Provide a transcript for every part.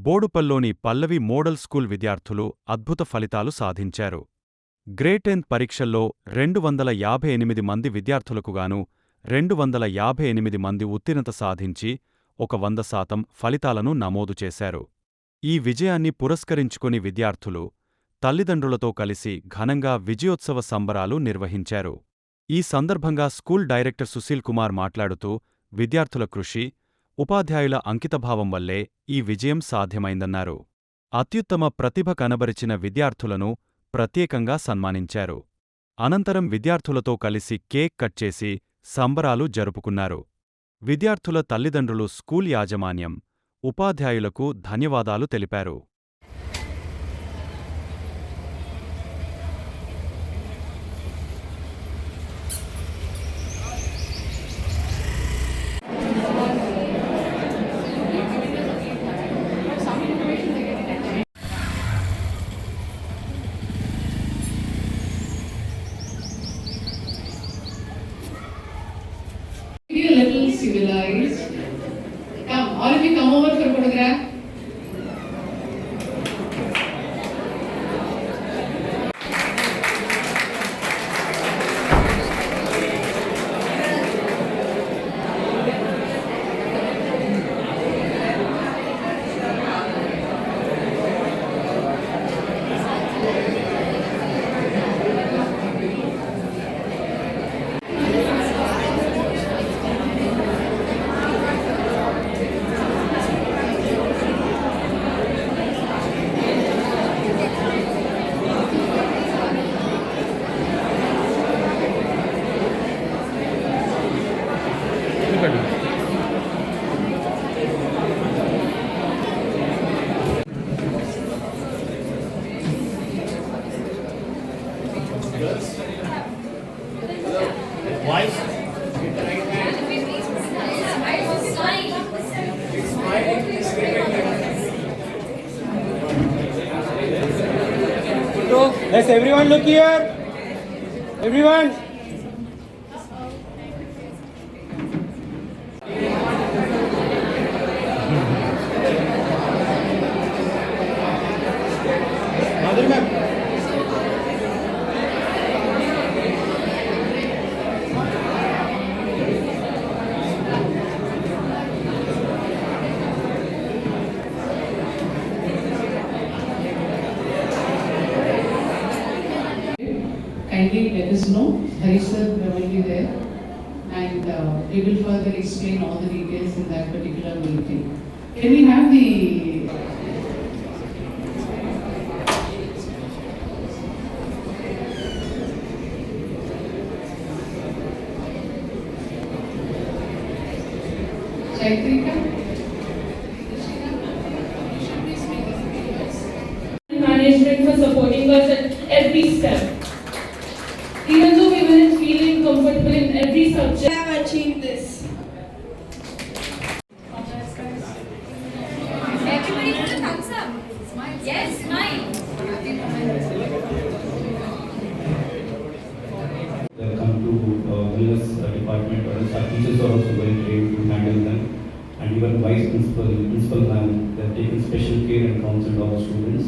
బోడుపల్లోని పల్లవి model school విద్యార్థులు అద్భుత ఫలితాలు సాధించారు. గ్రేడ్ 10 పరీక్షల్లో 258 మంది విద్యార్థులకుగాను 258 మంది ఉత్తీర్ణత సాధించి ఒక 100% ఫలితాలను నమోదు చేశారు. ఈ విజయాన్ని పురస్కరించుకుని విద్యార్థులు తల్లిదండ్రులతో కలిసి ఘనంగా విజయోత్సవ సంబరాలు నిర్వహించారు. ఈ సందర్భంగా స్కూల్ డైరెక్టర్ సుశీల్ కుమార్ మాట్లాడుతూ విద్యార్థుల కృషి, ఉపాధ్యాయుల అంకితభావం వల్లే ఈ విజయం సాధ్యమైందన్నారు. అత్యుత్తమ ప్రతిభ కనబరిచిన విద్యార్థులను ప్రత్యేకంగా సన్మానించారు. అనంతరం విద్యార్థులతో కలిసి కేక్ కట్ చేసి సంబరాలు జరుపుకున్నారు. విద్యార్థుల తల్లిదండ్రులు స్కూల్ యాజమాన్యం, ఉపాధ్యాయులకు ధన్యవాదాలు తెలిపారు. Be a little civilized. Come, all of you come over for a photograph. Let's everyone look here. Everyone. Madhuri ma'am. Kindly let us know. Hari sir will be there, and we will further explain all the details in that particular meeting. Can we have the Chaitrika? Management for supporting us at every step. Even though we weren't feeling comfortable in every subject, We have achieved this. Everybody put a thumbs up. Yes, smile. Come to wellness department, or our teachers are also very trained to handle them, and even vice principal ma'am, they have taken special care and counseled all students.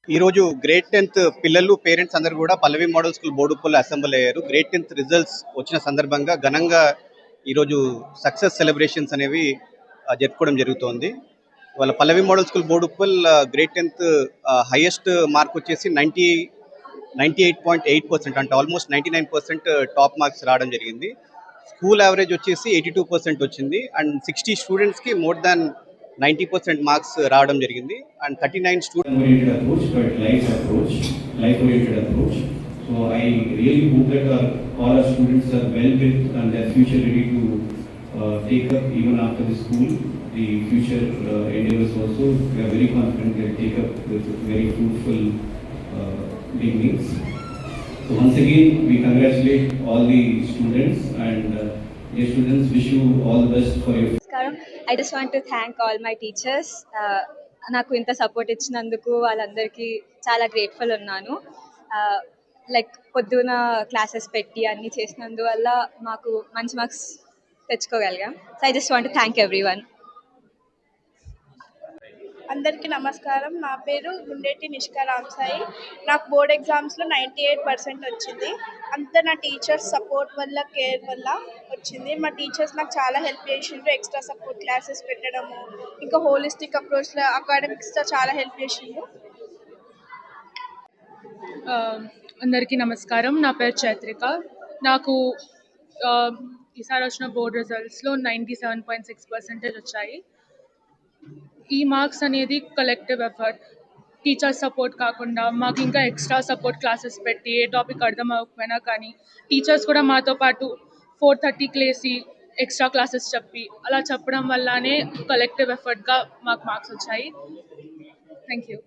ఈరోజు grade 10th పిల్లలు parents అందరూ కూడా పల్లవి model school Boduppal assembly అయ్యారు. Grade 10th results వచ్చిన సందర్భంగా ఘనంగా ఈరోజు success celebrations అనేవి జరుపుకోవడం జరుగుతోంది. వాళ్ళ Pallavi model school Boduppal grade 10th highest mark వచ్చేసి 98.8%, అంటే ఆల్మోస్ట్ 99% టాప్ మార్క్స్ రావడం జరిగింది. స్కూల్ యావరేజ్ వచ్చేసి 82% వచ్చింది, అండ్ 60 స్టూడెంట్స్కి మోర్ దాన్ 90% మార్క్స్ రావడం జరిగింది, and 39 students Oriented approach, but life-oriented approach. So I really hope that all our students are well built and their future ready to take up even after the school. The future endeavors also, we are very confident they will take up with very fruitful beginnings. So once again, we congratulate all the students, and dear students, wish you all the best for your I just want to thank all my teachers. నాకు ఇంత support ఇచ్చినందుకు వాళ్ళందరికీ చాలా grateful ఉన్నాను. Like పొద్దున classes పెట్టి అన్నీ చేసినందువల్ల మాకు మంచి మార్క్స్ తెచ్చుకోగలిగాం. So I just want to thank everyone. అందరికీ నమస్కారం. నా పేరు గుండేటి నిష్కా రామ్సాయి. నాకు బోర్డ్ ఎగ్జామ్స్లో 98% వచ్చింది. అంతా నా టీచర్స్ సపోర్ట్ వల్ల, కేర్ వల్ల వచ్చింది. మా టీచర్స్ నాకు చాలా హెల్ప్ చేసిండ్రు. ఎక్స్ట్రా సపోర్ట్ క్లాసెస్ పెట్టడము, ఇంకా హోలిస్టిక్ అప్రోచ్లో అకాడమిక్స్లో చాలా హెల్ప్ చేసిండ్రు. అందరికీ నమస్కారం. నా పేరు చైత్రిక. నాకు ఈసారి వచ్చిన బోర్డ్ రిజల్ట్స్లో 97.6% వచ్చాయి. ఈ మార్క్స్ అనేది కలెక్టివ్ ఎఫర్ట్. టీచర్ సపోర్ట్ కాకుండా మాకు ఇంకా ఎక్స్ట్రా సపోర్ట్ క్లాసెస్ పెట్టి ఏ టాపిక్ అర్థం అవ్వకపోయినా కానీ టీచర్స్ కూడా మాతో పాటు 4:30కి లేసి ఎక్స్ట్రా క్లాసెస్ చెప్పి అలా చెప్పడం వల్లనే కలెక్టివ్ ఎఫర్ట్గా మాకు మార్క్స్ వచ్చాయి. Thank you.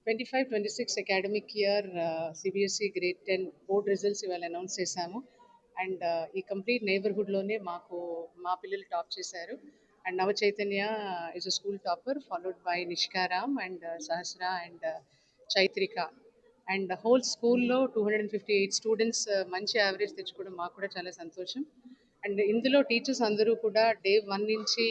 25-26 academic year CBSE grade 10 board results ఇవాళ అనౌన్స్ చేశాము. అండ్ ఈ కంప్లీట్ నైబర్హుడ్లోనే మా పిల్లలు టాప్ చేశారు. And Nava Chaitanya is a school topper followed by Nishkaram and Sahasra and Chaitrika. And whole స్కూల్లో 258 స్టూడెంట్స్ మంచి యావరేజ్ తెచ్చుకోవడం మాకు కూడా చాలా సంతోషం. అండ్ ఇందులో టీచర్స్ అందరూ కూడా డే 1 నుంచి